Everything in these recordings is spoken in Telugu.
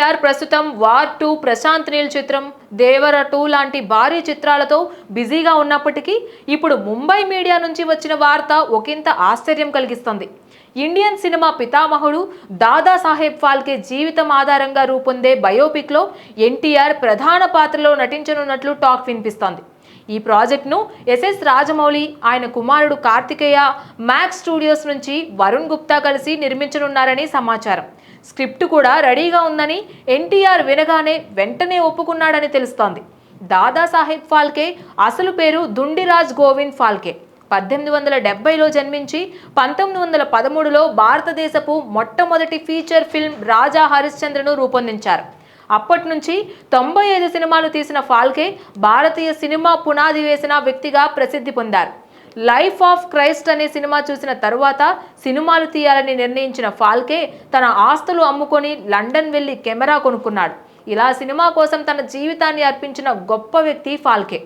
ఎన్టీఆర్ ప్రస్తుతం వార్ 2, ప్రశాంత్ నీల్ చిత్రం, దేవర 2 లాంటి భారీ చిత్రాలతో బిజీగా ఉన్నప్పటికీ ఇప్పుడు ముంబై మీడియా నుంచి వచ్చిన వార్త ఒకంత ఆశ్చర్యం కలిగిస్తుంది. ఇండియన్ సినిమా పితామహుడు దాదాసాహెబ్ ఫాల్కే జీవితం ఆధారంగా రూపొందే బయోపిక్లో ఎన్టీఆర్ ప్రధాన పాత్రలో నటించనున్నట్లు టాక్ వినిపిస్తోంది. ఈ ప్రాజెక్ట్ను ఎస్ఎస్ రాజమౌళి, ఆయన కుమారుడు కార్తికేయ, మ్యాక్స్ స్టూడియోస్ నుంచి వరుణ్ గుప్తా కలిసి నిర్మించనున్నారని సమాచారం. స్క్రిప్ట్ కూడా రెడీగా ఉందని ఎన్టీఆర్ వినగానే వెంటనే ఒప్పుకున్నాడని తెలుస్తోంది. దాదాసాహెబ్ ఫాల్కే అసలు పేరు దుండిరాజ్ గోవింద్ ఫాల్కే. 1870లో జన్మించి 1913లో భారతదేశపు మొట్టమొదటి ఫీచర్ ఫిల్మ్ రాజా హరిశ్చంద్రను రూపొందించారు. అప్పటి నుంచి 95 సినిమాలు తీసిన ఫాల్కే భారతీయ సినిమా పునాది వేసిన వ్యక్తిగా ప్రసిద్ధి పొందారు. లైఫ్ ఆఫ్ క్రైస్ట్ అనే సినిమా చూసిన తరువాత సినిమాలు తీయాలని నిర్ణయించిన ఫాల్కే తన ఆస్తులు అమ్ముకొని లండన్ వెళ్లి కెమెరా కొనుక్కున్నాడు. ఇలా సినిమా కోసం తన జీవితాన్ని అర్పించిన గొప్ప వ్యక్తి ఫాల్కే.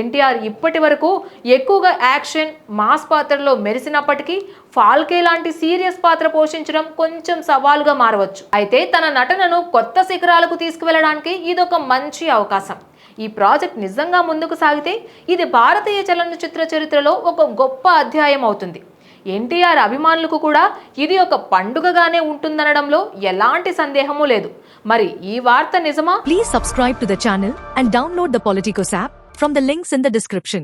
ఎన్టీఆర్ ఇప్పటి వరకు ఎక్కువగా యాక్షన్, మాస్ పాత్రలో మెరిసినప్పటికీ ఫాల్కే లాంటి సీరియస్ పాత్ర పోషించడం కొంచెం సవాలుగా మారవచ్చు. అయితే తన నటనను కొత్త శిఖరాలకు తీసుకువెళ్ళడానికి ఇదొక మంచి అవకాశం. ఈ ప్రాజెక్ట్ నిజంగా ముందుకు సాగితే ఇది భారతీయ చలనచిత్ర చరిత్రలో ఒక గొప్ప అధ్యాయం అవుతుంది. ఎన్టీఆర్ అభిమానులకు కూడా ఇది ఒక పండుగగానే ఉంటుందనడంలో ఎలాంటి సందేహమూ లేదు. మరి ఈ వార్త నిజమా? Please subscribe to the channel and download the Politicos app from the links in the description.